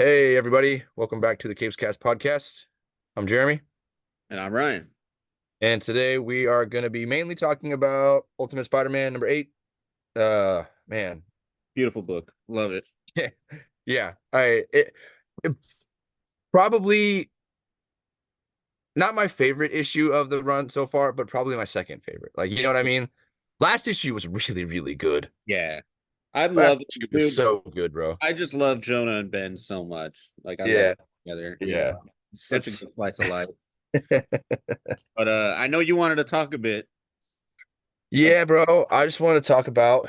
Hey, everybody. Welcome back to the Capes Cast podcast. I'm Jeremy, And I'm Ryan. and today we are going to be mainly talking about Ultimate Spider-Man number 8. Man. Beautiful book. Love it. Yeah. It probably not my favorite issue of the run so far, but probably my second favorite. Like, you know what I mean? Last issue was really, really good. Yeah. I love Last it, issue was dude. so good, bro. I just love Jonah and Ben so much. Like I love Yeah. them together. Yeah. Yeah. It's such a It's good slice of life. But I know you wanted to talk a bit. Of, Yeah, bro. I just want to talk about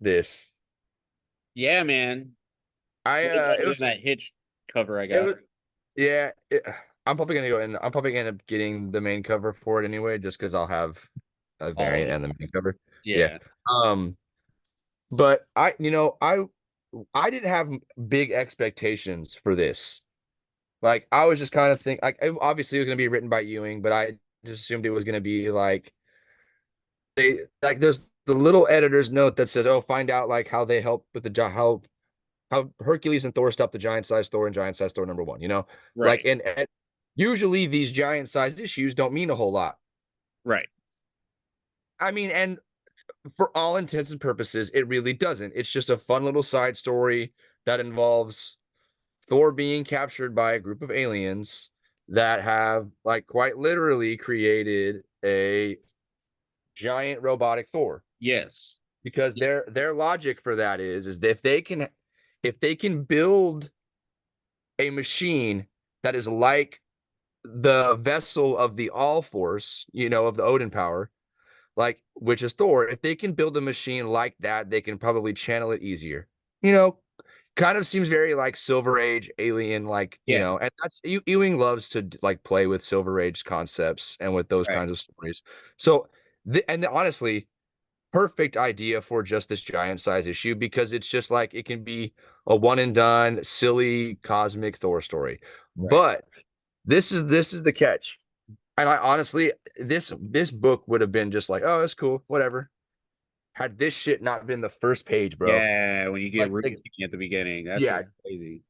this. yeah, man. I Way better it than was that Hitch cover I it got. was Yeah, I'm probably gonna go and I'm probably gonna end up getting the main cover for it anyway, just because I'll have a All of variant it. and the main cover. Yeah. Yeah. Um, but I didn't have big expectations for this. Like I was just kind of obviously it was gonna be written by Ewing, but I just assumed it was gonna be like there's the little editor's note that says, "Oh, find out like how they help with how Hercules and Thor stopped the giant-sized Thor and giant-sized Thor number 1, you know? Like Right. and usually these giant-sized issues don't mean a whole lot. Right. I mean, and for all intents and purposes, it really doesn't. It's just a fun little side story that involves Thor being captured by a group of aliens that have like quite literally created a giant robotic Thor. Yes. Because their logic for that is that if they can build a machine that is like the vessel of the All Force, of the Odin power, like which is Thor, if they can build a machine like that, they can probably channel it easier. You know, kind of seems very like Silver Age alien, like, Yeah. and that's Ewing loves to like play with Silver Age concepts and with those Right. kinds of stories. So, honestly, perfect idea for just this giant size issue because it's just like it can be a one and done, silly cosmic Thor story. Right. But this is the catch. And I honestly, this book would have been just like, oh, that's cool, whatever. Had this shit not been the first page, bro. Yeah. When you get Like, Ricky at the beginning, that shit yeah, was crazy.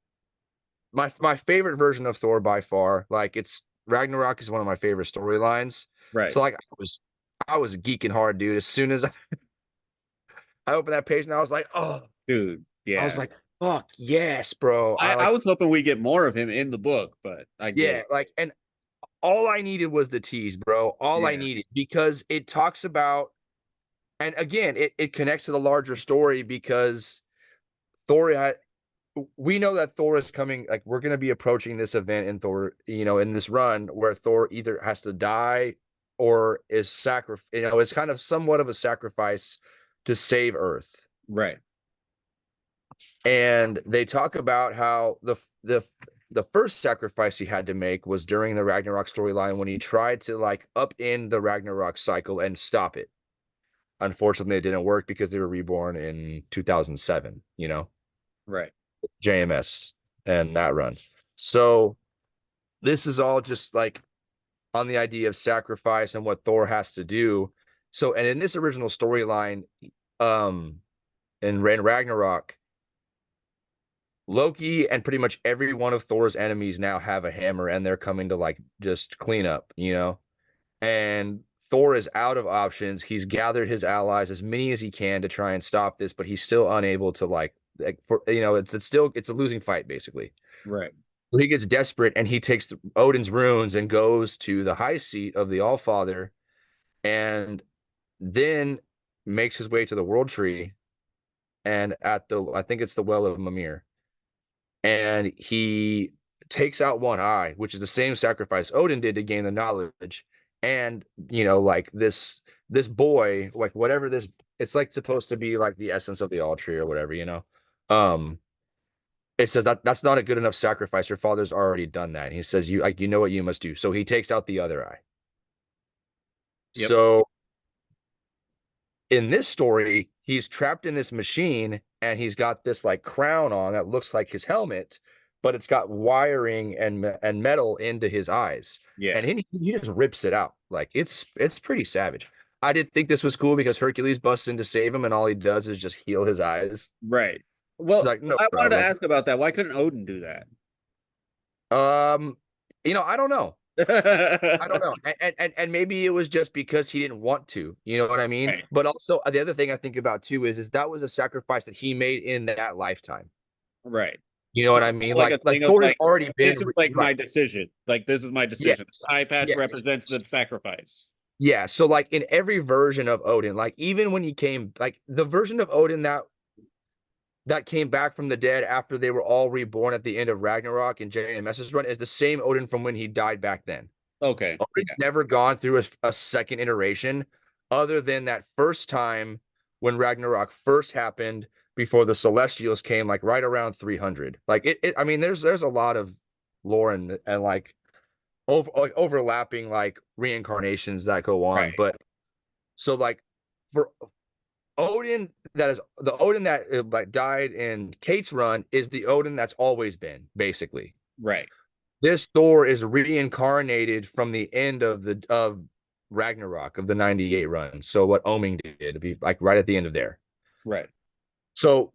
my favorite version of Thor by far. Like it's Ragnarok is one of my favorite storylines. Right. So like I was geeking hard, dude. As soon as I opened that page and I was like, oh, Dude. I was Yeah. like, fuck yes, bro. I was hoping we get more of him in the book, but I get Yeah, it. like, and all I needed was the tease, bro. All I Yeah. needed because it talks about, and again, it connects to the larger story because Thor had, we know that Thor is coming, like, we're going to be approaching this event in Thor, in this run where Thor either has to die or is it's kind of somewhat of a sacrifice to save Earth. Right. And they talk about how the first sacrifice he had to make was during the Ragnarok storyline when he tried to like upend the Ragnarok cycle and stop it. Unfortunately, it didn't work because they were reborn in 2007, Right. JMS and that run. So this is all just like on the idea of sacrifice and what Thor has to do. So, and in this original storyline, um, in Ragnarok, Loki and pretty much every one of Thor's enemies now have a hammer and they're coming to like just clean up. And Thor is out of options. He's gathered his allies as many as he can to try and stop this, but he's still unable to like for it's a losing fight basically. Right. So he gets desperate and he takes Odin's runes and goes to the high seat of the Allfather and then makes his way to the World Tree and at the I think it's the Well of Mimir and he takes out one eye, which is the same sacrifice Odin did to gain the knowledge. And like this boy, like whatever this, it's like supposed to be like the essence of the all tree or whatever. Um, it says that that's not a good enough sacrifice. Your father's already done that. And he says you know what you must do. So he takes out the other eye. Yep. So in this story, he's trapped in this machine and he's got this like crown on that looks like his helmet, but it's got wiring and metal into his eyes. Yeah. And he just rips it out. Like it's pretty savage. I did think this was cool because Hercules busts in to save him and all he does is just heal his eyes. Right. Well, Like, no I wanted to problem. ask about that. Why couldn't Odin do that? Um, I don't know. I don't know. And maybe it was just because he didn't want to. You know what I mean? Right. But also the other thing I think about too is that was a sacrifice that he made in that lifetime. Right. You know So what I it's mean? more like a Like thing of Thor has like, already been this is like right. my decision. Like this is my Yes. decision. Eye patch Yes. represents the sacrifice. Yeah. So like in every version of Odin, like even when he came, like the version of Odin that came back from the dead after they were all reborn at the end of Ragnarok and JMS's run is the same Odin from when he died back then. Okay. Odin's Yeah. never gone through a second iteration other than that first time when Ragnarok first happened before the Celestials came, like right around 300. Like I mean, there's a lot of lore and like overlapping like reincarnations that go on. Right. But so like for Odin, that is the Odin that like died in Kate's run is the Odin that's always been, basically. Right. This Thor is reincarnated from the end of Ragnarok of the 98 run. So what Oming did to be like right at the end of there. Right. So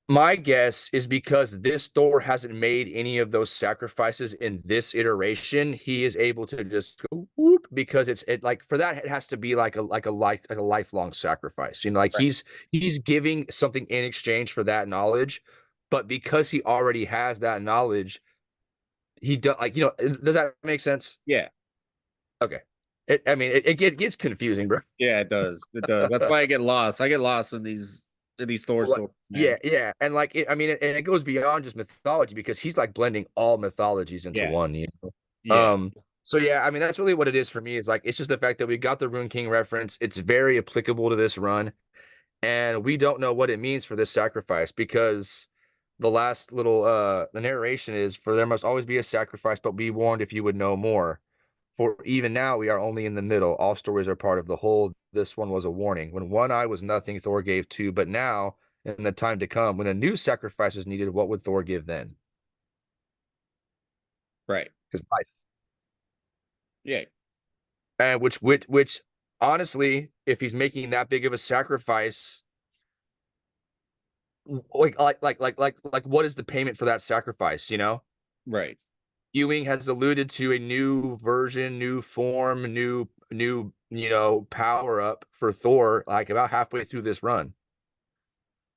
my guess is because this Thor hasn't made any of those sacrifices in this iteration, he is able to just go whoop because it like for that it has to be like a lifelong sacrifice. You know, like Right. he's giving something in exchange for that knowledge, but because he already has that knowledge, he does like does that make sense? Yeah. Okay. I mean, it gets confusing, bro. Yeah, it does. It does. That's why I get lost. I get lost in these Thor Well, stories, yeah, man. yeah, and like I mean, and it goes beyond just mythology because he's like blending all mythologies into Yeah. one. Yeah. So yeah, I mean, that's really what it is for me. Is like it's just the fact that we got the Rune King reference. It's very applicable to this run, and we don't know what it means for this sacrifice because the last little the narration is for there must always be a sacrifice, but be warned if you would know more. For even now we are only in the middle. All stories are part of the whole. This one was a warning. When one eye was nothing, Thor gave two. But now, in the time to come, when a new sacrifice is needed, what would Thor give then? Right. His life. Yeah. And which honestly, if he's making that big of a sacrifice, like what is the payment for that sacrifice, you know? Right. Ewing has alluded to a new version, new form, power up for Thor, like about halfway through this run.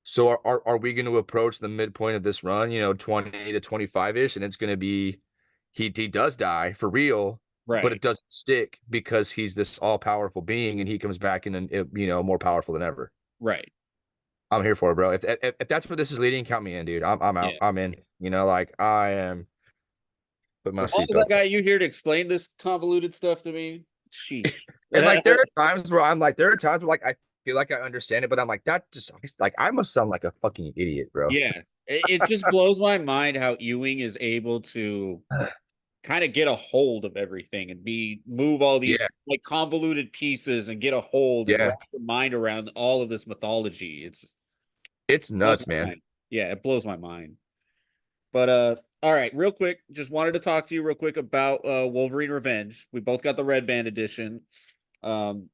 So are we going to approach the midpoint of this run, 20 to 25-ish, and it's going to be he does die for real, but it Right. doesn't stick because he's this all-powerful being and he comes back and more powerful than ever. Right. I'm here for it, bro. If that's where this is leading, count me in, dude. I'm out. Yeah. I'm in. Like I am. Put my As long as I seatbelt. got you here to explain this convoluted stuff to me, sheesh. And like there are times where like I feel like I understand it, but I'm like that just like I must sound like a fucking idiot, bro. Yeah. It just blows my mind how Ewing is able to kind of get a hold of everything and move all these Yeah, like convoluted pieces and get a hold and yeah. wrap your mind around all of this mythology. It's It's blows nuts, my man. mind. Yeah, it blows my mind. But all right, real quick, just wanted to talk to you real quick about Wolverine Revenge. We both got the red band edition. Um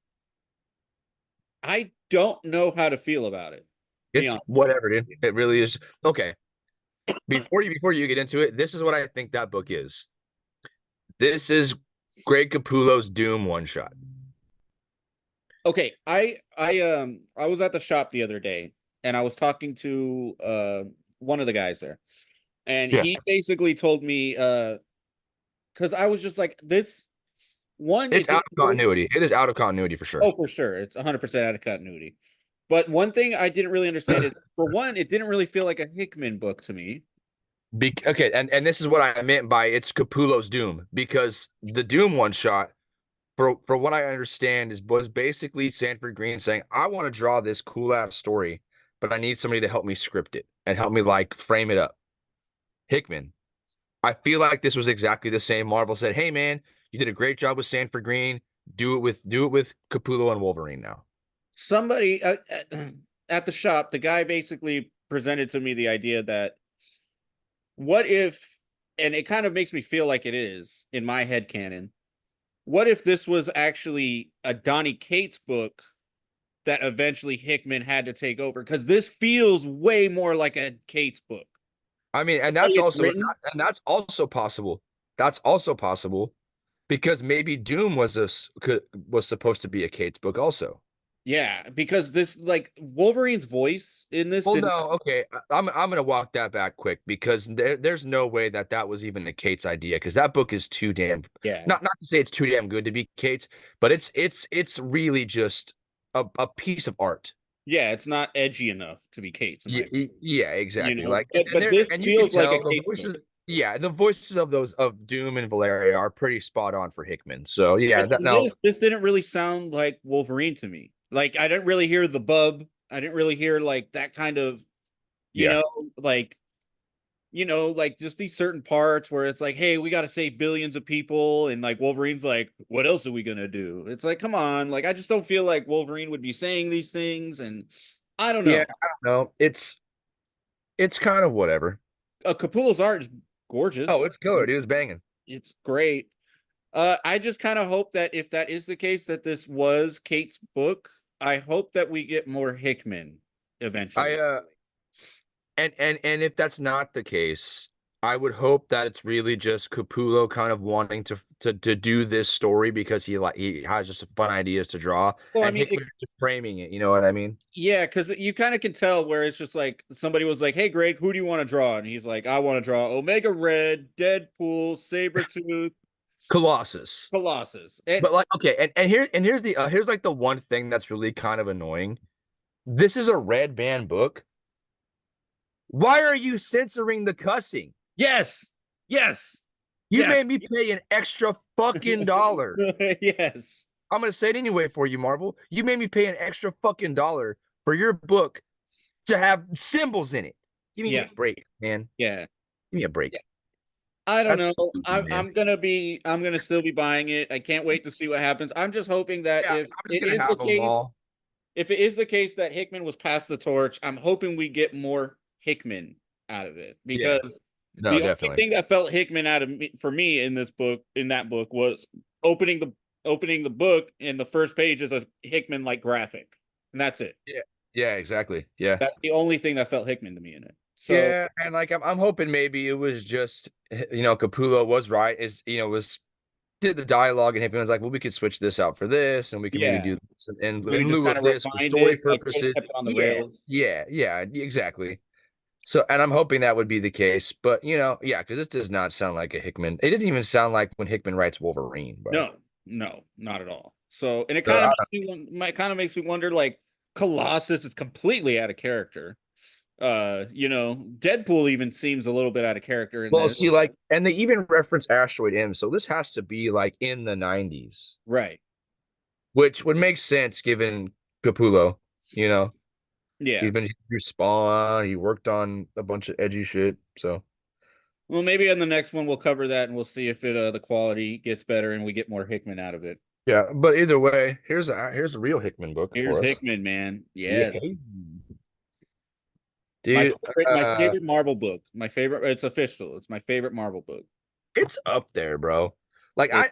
I don't know how to feel about it. Be It's honest. whatever, dude. It really is. Okay. Before you get into it, this is what I think that book is. This is Greg Capullo's Doom one shot. Okay, I was at the shop the other day and I was talking to one of the guys there. And Yeah. he basically told me because I was just like this one It's it out didn't of really, continuity. It is out of continuity for sure. oh for sure it's 100% out of continuity. But one thing I didn't really understand is for one it didn't really feel like a Hickman book to me. Okay, and this is what I meant by it's Capullo's Doom because the Doom one shot, for what I understand, was basically Sanford Green saying, "I want to draw this cool ass story, but I need somebody to help me script it and help me like frame it up." Hickman. I feel like this was exactly the same. Marvel said, "Hey man, you did a great job with Sanford Green. Do it with Capullo and Wolverine now." Somebody at the shop, the guy basically presented to me the idea that what if, and it kind of makes me feel like it is in my head canon, what if this was actually a Donny Cates book that eventually Hickman had to take over, because this feels way more like a Kate's book. I mean, The and way that's it's also written, that's also possible. That's also possible because maybe Doom was supposed to be a Kate's book also. yeah, because this like Wolverine's voice in this Well, did no, not, okay. I'm gonna walk that back quick because there's no way that that was even a Kate's idea because that book is too damn yeah, not to say it's too damn good to be Kate's, but it's really just a piece of art. yeah, it's not edgy enough to be Kate's in my opinion, Yeah, you exactly. know. Like, But this and you can feels like a tell the Kate's book. voices. Yeah, the voices of those of Doom and Valeria are pretty spot on for Hickman. So yeah, But that in now, this didn't really sound like Wolverine to me. Like I didn't really hear the bub. I didn't really hear like that kind of, you yeah, know, like like just these certain parts where it's like, hey, we got to save billions of people, and like Wolverine's like, what else are we gonna do? It's like, come on, like I just don't feel like Wolverine would be saying these things, and I don't yeah, know. I don't know. It's kind of whatever. Capullo's art is Oh, gorgeous. it's good. It was banging. It's great. I just kind of hope that if that is the case, that this was Kate's book, I hope that we get more Hickman I eventually. and if that's not the case, I would hope that it's really just Capullo kind of wanting to do this story because he has just fun ideas to draw, Well, I and mean, Hickman is just framing it. You know what I mean? yeah, because you kind of can tell where it's just like somebody was like, "Hey, Greg, who do you want to draw?" And he's like, "I want to draw Omega Red, Deadpool, Sabretooth, Colossus. Colossus." And But like, okay, here's the here's like the one thing that's really kind of annoying. This is a red band book. Why are you censoring the cussing? yes, yes, You yes, made me pay an extra fucking dollar. yes, I'm gonna say it anyway for you, Marvel. You made me pay an extra fucking dollar for your book to have symbols in it. Give me yeah, a break, man. yeah. Give me a break. I don't That's know. stupid, man. I'm gonna still be buying it. I can't wait to see what happens. I'm just hoping that Yeah, if I'm just it gonna is the have them case, all. if it is the case that Hickman was passed the torch, I'm hoping we get more Hickman out of it, Yeah, because no, the only definitely. thing that felt Hickman out of me for me in this book, in that book, was opening the opening the book, and the first page is a Hickman like graphic, and that's it. Yeah, yeah, exactly. Yeah. That's the only thing that felt Hickman to me in it. So Yeah, and like I'm hoping maybe it was just Capullo was right is was did the dialogue and Hickman was like, well, we could switch this out for this, and we can maybe yeah, do this maybe in just lieu kind of of this for refined story it, like could have purposes. kept it on the Yeah, rails. yeah, exactly. So, and I'm hoping that would be the case, but yeah, because this does not sound like a Hickman. It doesn't even sound like when Hickman writes Wolverine, bro. No, no, not at all. So, and it So, kind of makes me wonder, like Colossus is completely out of character. Deadpool even seems a little bit out of character in well, this. see, like, and they even reference Asteroid M, so this has to be like in the '90s, Right. which would make sense given Capullo. You know, Yeah. he's been through Spawn. He worked on a bunch of edgy shit. So Well, maybe in the next one we'll cover that and we'll see if the quality gets better and we get more Hickman out of it. yeah, but either way, here's a real Hickman book Here's for us. Hickman, man. Yeah, Yeah. dude. My favorite Marvel book. My favorite, it's official. It's my favorite Marvel book. It's up there, bro. Like It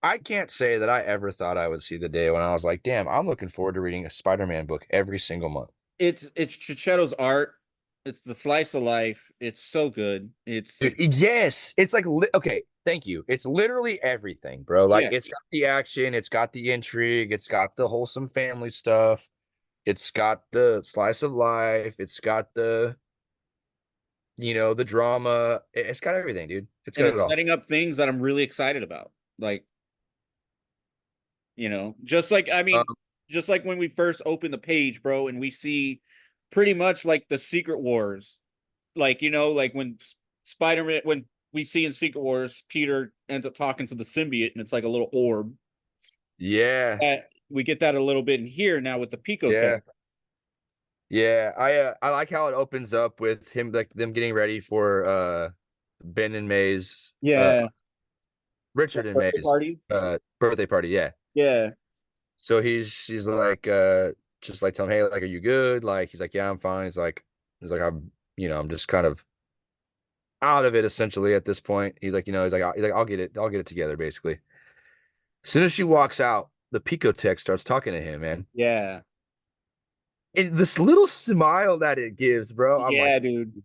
I can't say that I ever thought I would see the day when I was like, damn, I'm looking forward to reading a Spider-Man book every single month. it's Chichetto's art. It's the slice of life. It's so good. It's Dude, yes, it's like okay, thank you. It's literally everything, bro. Like yeah. it's got the action, it's got the intrigue, it's got the wholesome family stuff, it's got the slice of life, it's got the drama. It's got everything, dude. It's And got it it's all. setting up things that I'm really excited about. Like, just like Um, just like when we first open the page, bro, and we see pretty much like the Secret Wars. Like, like when Spider-Man when we see in Secret Wars, Peter ends up talking to the symbiote and it's like a little orb. yeah, That we get that a little bit in here now with the Pico Tech. yeah. Yeah, I like how it opens up with him like them getting ready for Ben and May's Yeah. Richard and Birthday May's parties. birthday party, yeah. Yeah. So she's like just like telling him, hey, like, are you good? Like he's like, yeah, I'm fine. He's like, I'm just kind of out of it essentially at this point. He's like, I'll get it together, basically. As soon as she walks out, the Picotech starts talking to him, man. Yeah. and this little smile that it gives, bro. I'm like, Yeah, dude.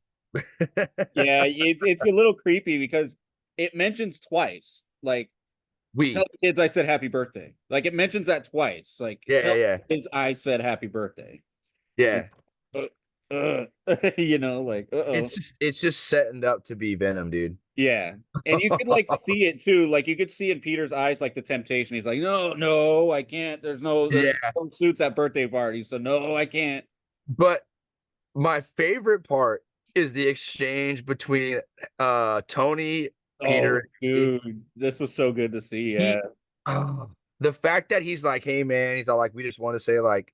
Yeah, it's a little creepy because it mentions twice. Like, tell we, the kids I said happy birthday. Like it mentions that twice. Like, yeah, tell yeah, the kids I said happy birthday. And yeah. like, uh-oh. It's just setting up to be Venom, dude. Yeah. And you could like see it too. Like you could see in Peter's eyes like the temptation. He's like, "No, no, I can't. There's Yeah, no suits at birthday parties, so no, I can't." but my favorite part is the exchange between Tony, Oh, Peter. dude, this was so good to see. Yeah. He, oh, the fact that he's like, hey man, he's all like, we just want to say like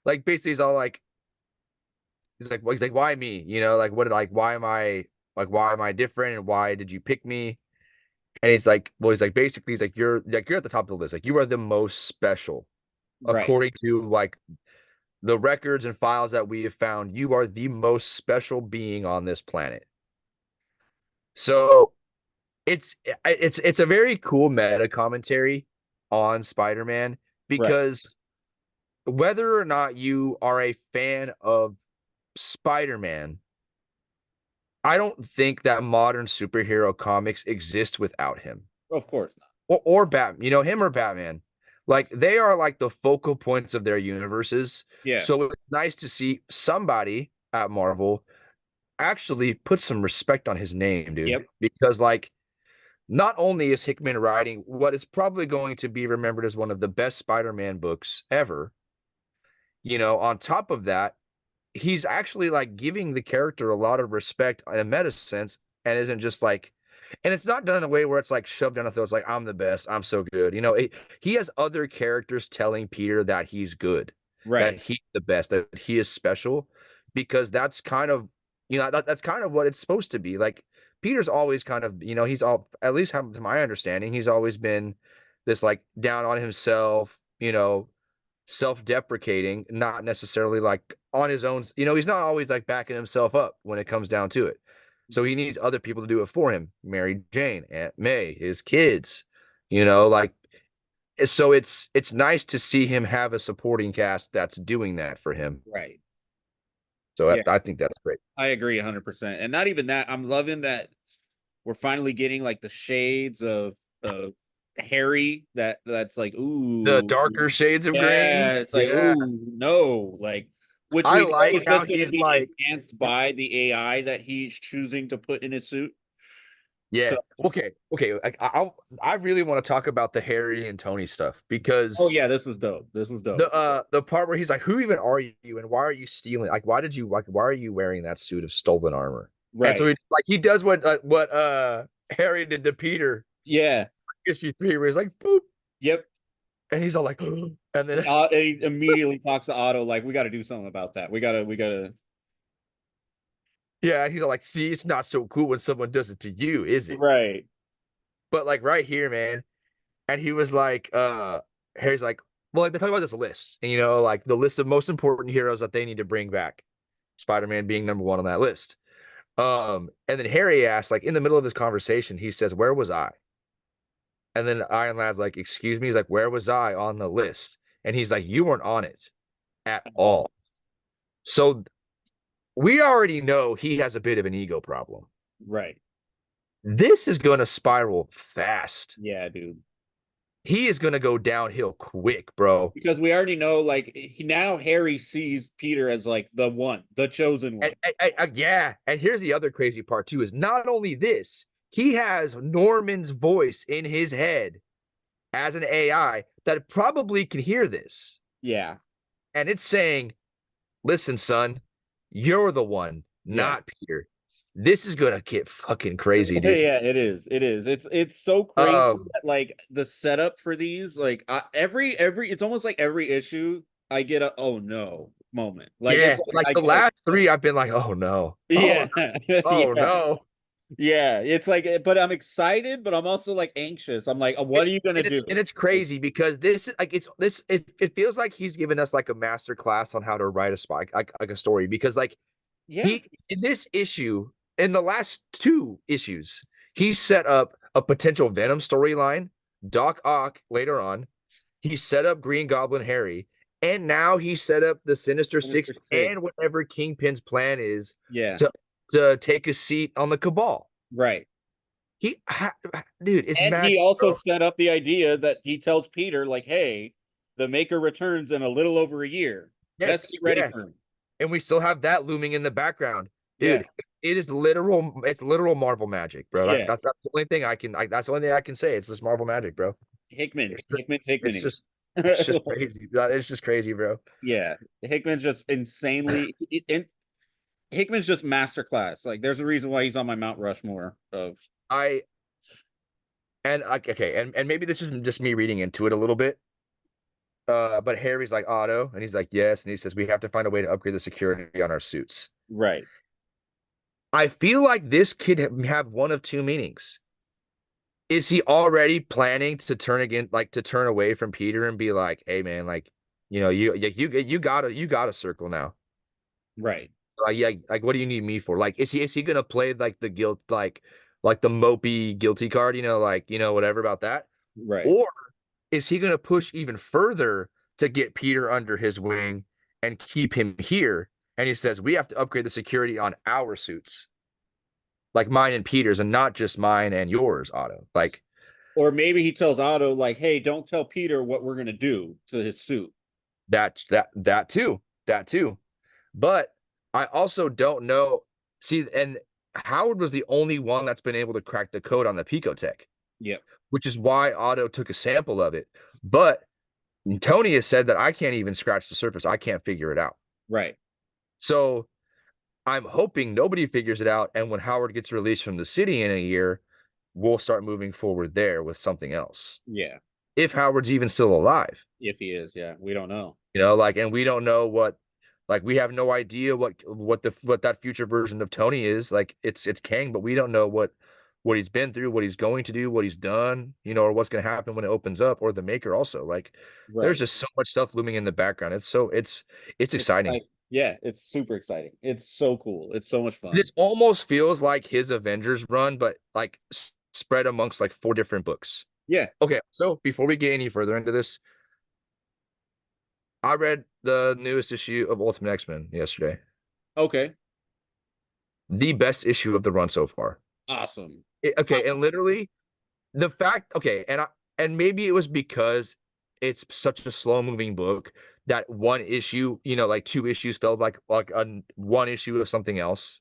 basically he's all like, he's like, why me? Like what, like why am I different and why did you pick me? And he's like, well, he's like basically he's like you're at the top of the list, like you are the most special Right. according to like the records and files that we have found. You are the most special being on this planet. So it's a very cool meta commentary on Spider-Man Right. because whether or not you are a fan of Spider-Man, I don't think that modern superhero comics exist without him Of course not. or Batman, him or Batman. Like they are like the focal points of their universes. Yeah. So it's nice to see somebody at Marvel actually put some respect on his name, dude. Yep. Because like not only is Hickman writing what is probably going to be remembered as one of the best Spider-Man books ever, on top of that, he's actually like giving the character a lot of respect in a meta sense and isn't just like, and it's not done in a way where it's like shoved down a throat. It's like, I'm the best. I'm so good. He has other characters telling Peter that he's good, Right. that he's the best, that he is special, because that's kind of, that's kind of what it's supposed to be. Like Peter's always kind of, he's all, at least to my understanding, he's always been this like down on himself, self-deprecating, not necessarily like on his own. He's not always like backing himself up when it comes down to it. So he needs other people to do it for him. Mary Jane, Aunt May, his kids, like so it's nice to see him have a supporting cast that's doing that for him. Right. So Yeah. I think that's great. I agree 100%. And not even that. I'm loving that we're finally getting like the shades of Harry that's like, The ooh, darker shades of green. yeah, it's like, Yeah. ooh, no, like, which I we know like is how just going to he's be like, enhanced by the AI that he's choosing to put in his suit. yeah. So, Okay. Okay. I really want to talk about the Harry and Tony stuff oh because yeah, this was dope. This was dope. the part where he's like, who even are you and why are you stealing? Like, why are you wearing that suit of stolen armor? And so Right. he does what Harry did to Peter Yeah. issue 3, where he's like, boop, Yep. and he's all like, and then And he immediately talks to Otto like, we got to do something about that. We gotta. yeah, he's all like, see, it's not so cool when someone does it to you, is it? Right. But like right here, man, and he was like, Harry's like, well, like, they talk about this list, and like the list of most important heroes that they need to bring back, Spider-Man being number one on that list. And then Harry asks, like in the middle of this conversation, he says, "Where was I?" And then Iron Lad's like, "Excuse me." He's like, "Where was I on the list?" And he's like, "You weren't on it at Oh, all." So we already know he has a bit of an ego problem. right. This is going to spiral fast. Yeah, dude. He is going to go downhill quick, bro. Because we already know, like, now Harry sees Peter as like the one, the chosen one. Yeah. And here's the other crazy part too: is not only this, he has Norman's voice in his head as an AI that probably can hear this. Yeah. And it's saying, listen, son, you're the one, Yeah. not Peter. This is gonna get fucking crazy, dude. Yeah, it is. It is. It's so crazy Um, that like the setup for these, like every it's almost like every issue I get a oh no moment. Like it's yeah, like like I the get a last three, I've been like, oh no, yeah. oh Yeah. no. Yeah. It's like but I'm excited, but I'm also like anxious. I'm like, what It, are you gonna and do? it's Like, crazy because this is like it feels like he's given us like a master class on how to write a spy like a story because like yeah. he in this issue in the last two issues he set up a potential Venom storyline, Doc Ock later on. He set up Green Goblin Harry, And now he set up the Sinister Six Sinister Six. and whatever Kingpin's plan is Yeah. to to take a seat on the Cabal. Right. Dude, it's And he magic, also bro. set up the idea that he tells Peter, like, hey, the Maker returns in a little over a year. Best Yes, get ready yeah. for him. And we still have that looming in the background. Yeah. Dude, it is literal, it's literal Marvel magic, bro. Yeah. That's the only thing that's the only thing I can say. It's just Marvel magic, bro. Hickman. It's the, Hickman's it's Hickmaning. just it's just crazy. It's just crazy, bro. Yeah. Hickman's just insanely Hickman's just masterclass. Like there's a reason why he's on my Mount Rushmore of I okay, and maybe this is just me reading into it a little bit. But Harry's like Otto, and he's like, yes, and he says we have to find a way to upgrade the security on our suits. right. I feel like this could have one of two meanings. Is he already planning to turn again, like to turn away from Peter and be like, hey man, like, you gotta circle now. Right. Like, yeah, like what do you need me for? Like, is he gonna play like the guilt, like the mopey guilty card, like, whatever about that? Right. Or is he gonna push even further to get Peter under his wing and keep him here? And he says, we have to upgrade the security on our suits, like mine and Peter's, and not just mine and yours, Otto. Like Or maybe he tells Otto, like, hey, don't tell Peter what we're gonna do to his suit. that too. That too. But I also don't know. See, and Howard was the only one that's been able to crack the code on the Picotech, Yep. which is why Otto took a sample of it. But Tony has said that I can't even scratch the surface. I can't figure it out. Right. So I'm hoping nobody figures it out. And when Howard gets released from the city in a year, we'll start moving forward there with something else. Yeah. If Howard's even still alive, If he is, yeah. We don't know. like, and we don't know like, we have no idea what that future version of Tony is. Like, it's Kang, but we don't know what he's been through, what he's going to do, what he's done, or what's going to happen when it opens up, or the Maker also. Like, there's Right. just so much stuff looming in the background. It's It's exciting. like, yeah, it's super exciting. It's so cool. It's so much fun. This almost feels like his Avengers run, but like spread amongst like four different books. Yeah. Okay, so before we get any further into this, I read the newest issue of Ultimate X-Men yesterday. Okay. The best issue of the run so far. Awesome. Okay, and literally the fact, okay, and maybe it was because it's such a slow-moving book that one issue, like two issues felt like one issue of something else.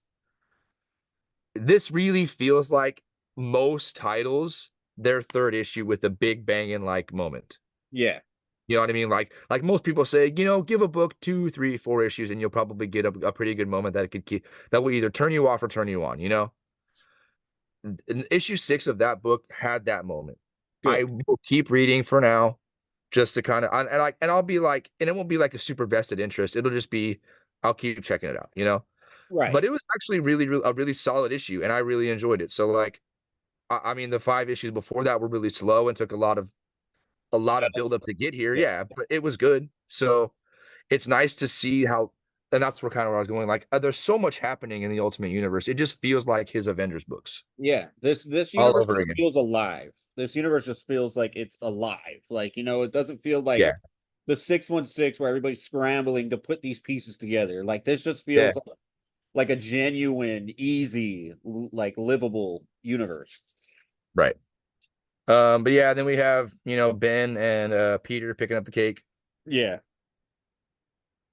This really feels like most titles, their third issue with a big bang and like moment. Yeah. You know what I mean? Like most people say, give a book 2, 3, 4 issues, and you'll probably get a pretty good moment that will either turn you off or turn you on. And issue 6 of that book had that moment. I Good. will keep reading for now, just to kind of and I'll be like, and it won't be like a super vested interest. It'll just be I'll keep checking it out. But Right. it was actually a really solid issue, and I really enjoyed it. So like, I mean, the 5 issues before that were really slow and took a lot of build Steps. up to get here. Yeah. Yeah, but it was good. So it's nice to see how, and that's where I was going. Like, there's so much happening in the Ultimate Universe. It just feels like his Avengers books Yeah. This all universe over just again. feels alive. This universe just feels like it's alive. Like, it doesn't feel like Yeah, the 616 where everybody's scrambling to put these pieces together. Like this just yeah, feels like a genuine, easy, like livable universe. right. But yeah, then we have Ben and Peter picking up the cake, Yeah.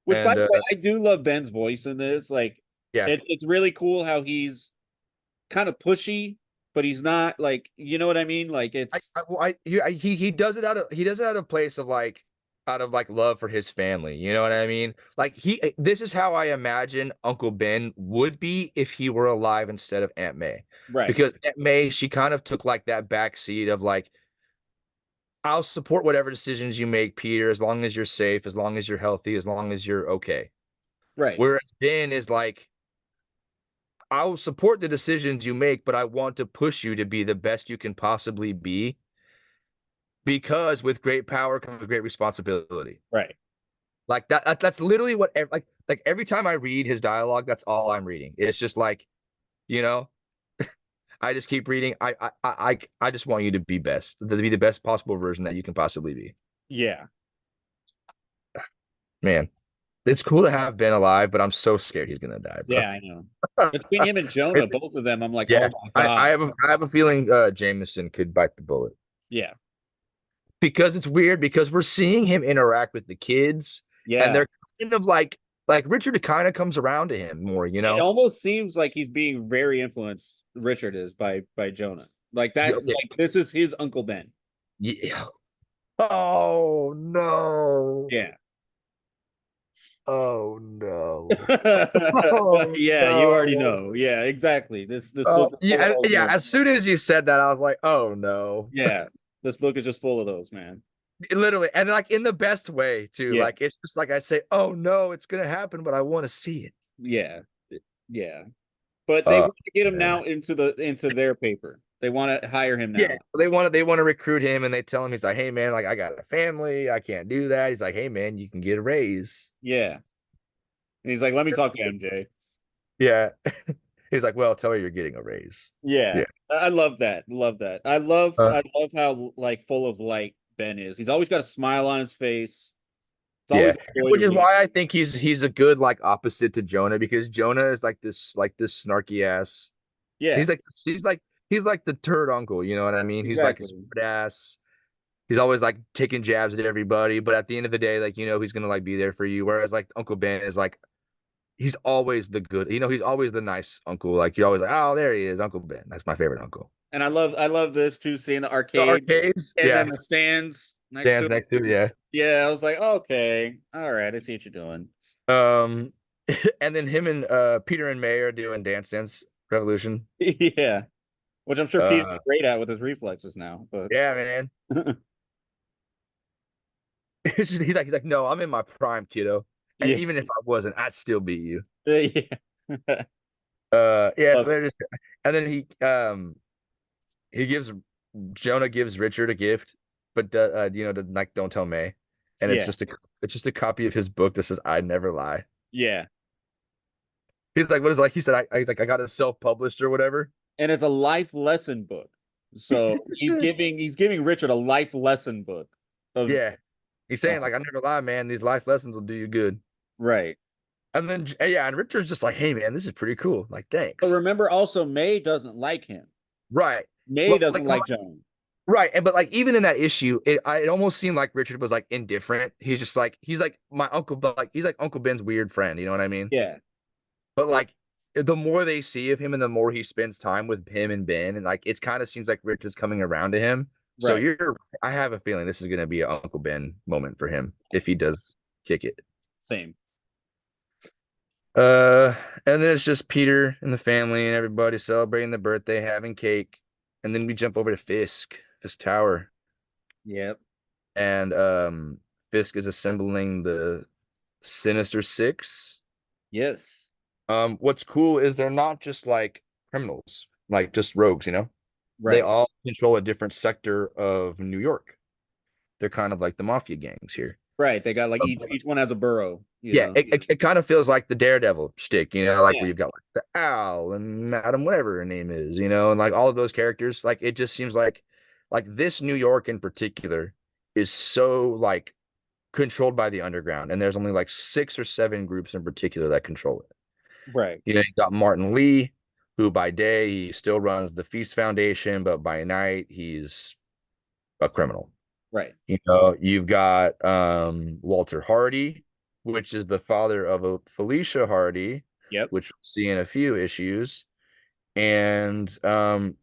Which, by and the way, I do love Ben's voice in this. Like, yeah, it's really cool how he's kind of pushy, but he's not like, you know what I mean? Like, it's well, he does it out of place of like out of like love for his family. You know what I mean? Like this is how I imagine Uncle Ben would be if he were alive instead of Aunt May, right, because Aunt May, she kind of took like that back seat of like, I'll support whatever decisions you make, Peter, as long as you're safe, as long as you're healthy, as long as you're okay. right, Whereas Ben is like, I'll support the decisions you make, but I want to push you to be the best you can possibly be, because with great power comes great responsibility. right. Like that's literally what like every time I read his dialogue, that's all I'm reading. It's just like, you know, I just keep reading. I just want you to be best, to be the best possible version that you can possibly be. Yeah. Man, it's cool to have Ben alive, but I'm so scared he's gonna die, bro. Yeah, I know. Between him and Jonah, It's both of them, I'm like, yeah. oh my I God. have a feeling Jameson could bite the bullet Yeah. because it's weird because we're seeing him interact with the kids and Yeah. they're kind of like Richard kind of comes around to him more, you It know? almost seems like he's being very influenced, Richard is, by Jonah. Like that, Yeah. like this is his Uncle Ben. Yeah. Oh no. Yeah. Oh no. Oh Yeah, you already no. know. Yeah, exactly. This book is full of Yeah, those yeah. moments. As soon as you said that, I was like, oh no. Yeah. This book is just full of those, man. Literally, and like in the best way too. Yeah. Like it's just like I say, oh no, it's gonna happen, but I want to see it. Yeah. Yeah. But they Uh, want to get him man. now into their paper. They want to hire him Yeah, now. they want to recruit him, and they tell him he's like, hey man, like I got a family, I can't do that. He's like, hey man, you can get a raise. Yeah. And he's like, let me talk to MJ. Yeah, he's like, well, tell her you're getting a raise. Yeah. Yeah, I love that. Love that. uh, I love how like full of light Ben is. He's always got a smile on his face. It's yeah, always a joy to which is read. why I think he's a good like opposite to Jonah because Jonah is like this snarky ass. Yeah, He's like the turd uncle, you know what I mean? He's like his exactly. ass. He's always like taking jabs at everybody, but at the end of the day, like he's gonna like be there for you. Whereas like Uncle Ben is like he's always the good, he's always the nice uncle. Like you're always like, oh, there he is, Uncle Ben. That's my favorite uncle. And I love this too, seeing the The arcade arcades, and then yeah, the stands next to stands next to it, him. yeah. Yeah, I was like, okay, all right, I see what you're doing. Um, and then him and Peter and May are doing Dance Dance Revolution. Yeah, which I'm sure Peter's Uh, great at with his reflexes now. But yeah, man. He's like, no, I'm in my prime, kiddo. And yeah, even if I wasn't, I'd still beat you. yeah, Yeah. So love it. they're just, and then he gives Jonah gives Richard a gift, but like don't tell May, and Yeah, it's just a copy of his book that says I never lie. yeah, He's like, what is it like? He said, he's like, I got it self-published or whatever. and it's a life lesson book. So he's giving Richard a life lesson book of Yeah, he's saying like I never lie, man. These life lessons will do you good. right. And then yeah, and Richard's just like, hey man, this is pretty cool. Like But thanks. remember, also May doesn't like him. Right. May Well, doesn't like like Joan. right, and but like even in that issue, it almost seemed like Richard was like indifferent. He's like my uncle, but like he's like Uncle Ben's weird friend. You know what I mean? Yeah, But like the more they see of him and the more he spends time with him and Ben, and like it kind of seems like Richard's coming around to him. So right. I have a feeling this is gonna be an Uncle Ben moment for him if he does kick it. Same. Uh, and then it's just Peter and the family and everybody celebrating the birthday, having cake, and then we jump over to Fisk Tower, Yep. and Fisk is assembling the Sinister Six. Yes. What's cool is they're not just like criminals, like just rogues, They Right. all control a different sector of New York. They're kind of like the mafia gangs here. Right. They got like Um, each one has a burrow, you Yeah, know. it kind of feels like the Daredevil shtick, like where Yeah. you've got like the Owl and Madam whatever her name is, and like all of those characters. Like it just seems like this New York in particular is so like controlled by the underground, and there's only like 6 or 7 groups in particular that control it. Right. You got Martin Lee, who by day he still runs the Feast Foundation, but by night he's a criminal. Right. You've got Walter Hardy, which is the father of Felicia Hardy, Yep. which we'll see in a few issues. And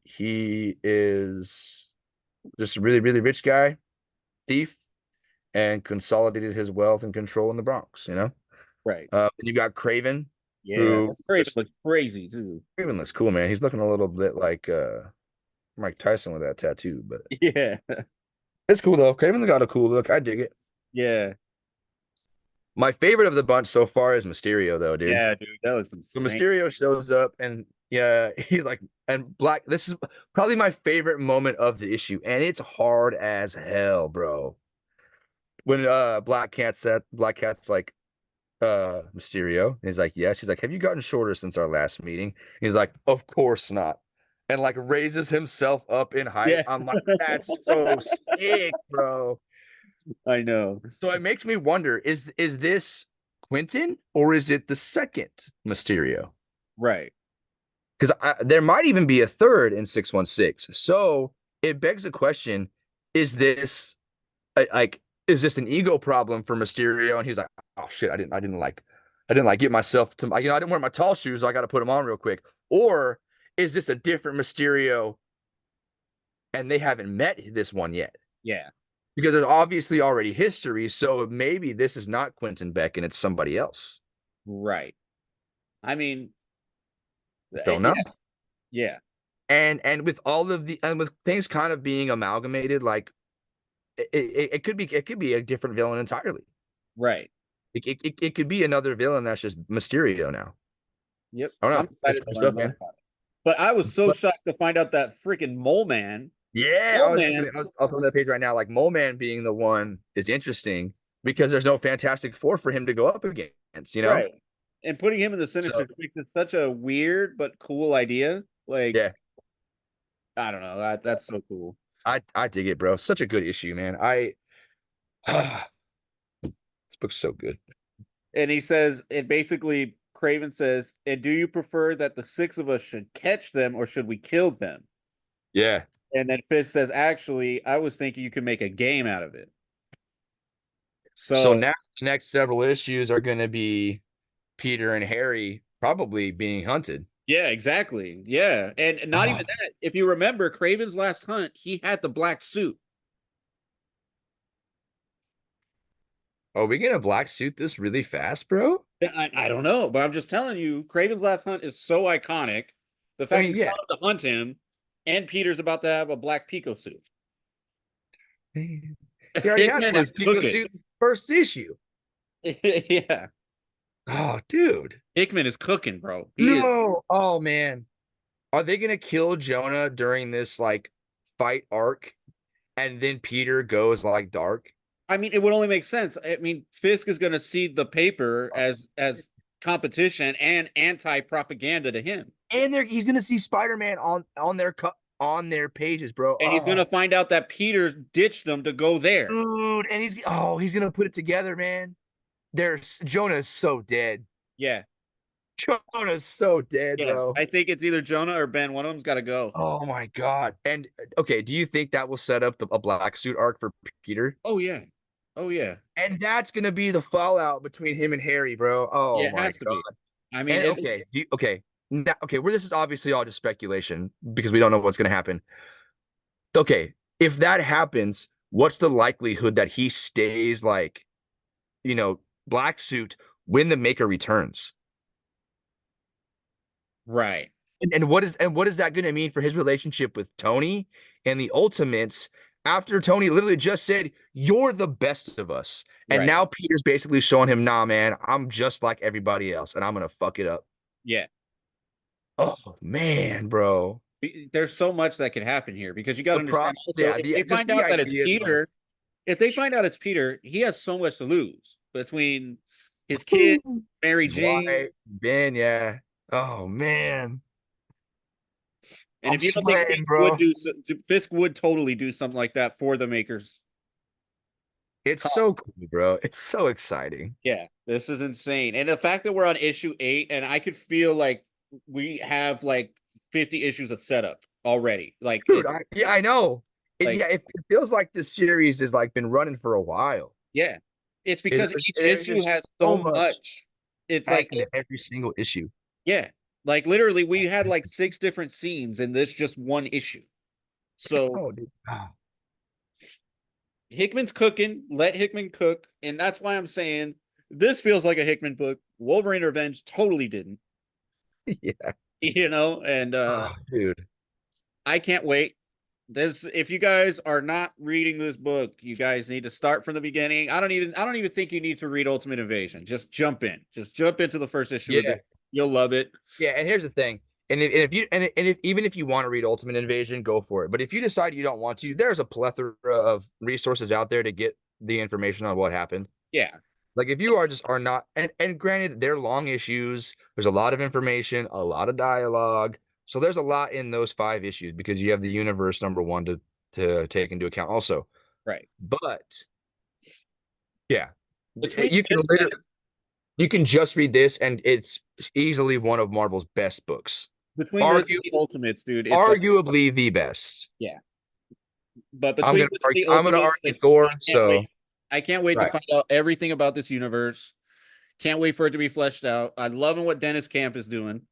he is just a really, really rich guy, thief, and consolidated his wealth and control in the Bronx. Right. And you got Craven, Yeah. who That's great. It just looks crazy too. Craven looks cool, man. He's looking a little bit like Mike Tyson with that tattoo, but Yeah. it's cool though. Craven's got a cool look. I dig it. Yeah. My favorite of the bunch so far is Mysterio, though, dude. Yeah, dude. That looks So insane. Mysterio shows up, and yeah, he's like, and Black. This is probably my favorite moment of the issue, and it's hard as hell, bro. When Black Cat's like, Mysterio, and he's like, yes. He's like, have you gotten shorter since our last meeting? He's like, of course not, and like raises himself up in height. Yeah. I'm like, that's so sick, bro. I know. So it makes me wonder, is this Quentin or is it the second Mysterio? Right. Because there might even be a third in 616. So it begs the question, is this like is this an ego problem for Mysterio? And he's like, oh shit, I didn't like get myself to, I didn't wear my tall shoes, so I got to put them on real quick. Or is this a different Mysterio and they haven't met this one yet? Yeah. Because there's obviously already history, so maybe this is not Quentin Beck and it's somebody else. Right. I mean, Don't know. yeah, yeah. And with all of the and with things kind of being amalgamated, like it could be a different villain entirely. Right. It could be another villain that's just Mysterio now. Yep. I don't I'm know. It's excited to cool learn stuff, more man. about it. But I was so But shocked to find out that freaking yeah, Mole Man, I was on that page right now. Like Mole Man being the one is interesting because there's no Fantastic Four for him to go up against, you know? right. And putting him in the So Sinister Six is such a weird but cool idea. Like, yeah, I don't know. That's so cool. I dig it, bro. Such a good issue, man. This book's so good. And he says, and basically, Craven says, and do you prefer that the six of us should catch them or should we kill them? Yeah. And then Fisk says, actually, I was thinking you could make a game out of it. So So, now the next several issues are going to be Peter and Harry probably being hunted. yeah, exactly. Yeah. And not even Oh, that. If you remember, Craven's last hunt, he had the black suit. are we gonna black suit this really fast, bro? I don't know, but I'm just telling you, Craven's last hunt is so iconic. The I fact mean, he's yeah. telling him to hunt him, and Peter's about to have a black Pico suit. He already had a Hickman is black Pico cooking. suit first issue. Yeah. Oh, dude. Hickman is cooking, bro. He is. No. Oh man. Are they gonna kill Jonah during this like fight arc and then Peter goes like dark? I mean, it would only make sense. I mean, Fisk is going to see the paper as competition and anti propaganda to him, And he's gonna see Spider-Man on their pages, bro. and he's going Oh, to find out that Peter ditched them to go there. dude. And he's gonna put it together, man. There's Jonah's so dead. Yeah, Jonah's so dead, yeah. bro. I think it's either Jonah or Ben. One of them's got to go. Oh my God. And okay, do you think that will set up a black suit arc for Peter? Oh yeah, oh yeah, And that's gonna be the fallout between him and Harry, bro. Oh yeah. It my has to be. God. I mean, And okay, okay. Now, okay, where this is obviously all just speculation because we don't know what's gonna happen. Okay, if that happens, what's the likelihood that he stays like, you know, black suit when the Maker returns? right, And what is that going to mean for his relationship with Tony and the Ultimates after Tony literally just said, "You're the best of us," and right. now Peter's basically showing him, "Nah, man, I'm just like everybody else, and I'm gonna fuck it up." Yeah. Oh man, bro, There's so much that could happen here because you got to the understand process, also yeah, if they just find the out that it's idea, like, Peter, if they find out it's Peter, he has so much to lose between his kid, Mary his Jane, wife, Ben, yeah. Oh man, and I'm if you don't think sweating, bro. Fisk would totally do something like that for the makers. It's so cool, bro. It's so exciting. Yeah, this is insane. And the fact that we're on issue 8 and I could feel like we have like 50 issues of setup already. Like Dude, it yeah, I know. like It feels like this series has like been running for a while. yeah. It's because each There's issue just has so so much much. It's like packed into every single issue. yeah. Like literally we had like 6 different scenes in this just one issue. So Oh, dude. Ah, Hickman's cooking, let Hickman cook, and that's why I'm saying this feels like a Hickman book. Wolverine Revenge totally didn't, yeah. and Oh, dude. I can't wait. This if you guys are not reading this book, you guys need to start from the beginning. I don't even think you need to read Ultimate Invasion. Just jump in. Just jump into the first issue of this. Yeah. You'll love it. Yeah. And here's the thing. And if you and if even if you want to read Ultimate Invasion, go for it. But if you decide you don't want to, there's a plethora of resources out there to get the information on what happened. Yeah. Like if you are just are not and granted they're long issues, there's a lot of information, a lot of dialogue. So there's a lot in those 5 issues because you have the universe number one to take into account also. Right. But Yeah. Between You can this and literally you can just read this and it's easily one of Marvel's best books. between this and Argu the Ultimates, dude, it's like Arguably the best. yeah. But between this and the I'm gonna Ultimates, argue like I Thor, can't wait. so I can't wait to right. find out everything about this universe. Can't wait for it to be fleshed out. I'm loving what Dennis Camp is doing.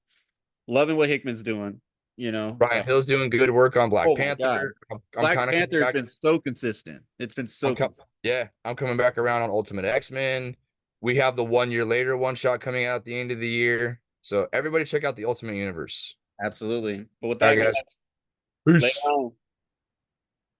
Loving what Hickman's doing. You know, Brian Hill's doing good work on Black oh my god, Panther. I'm Black kind of coming Panther has back. been so consistent. It's been so consistent. Yeah, I'm coming back around on Ultimate X-Men. We have the 1 year later one shot coming out at the end of the year. So everybody check out the Ultimate Universe. Absolutely. But with All that, right, guys. guys, later Peace. on.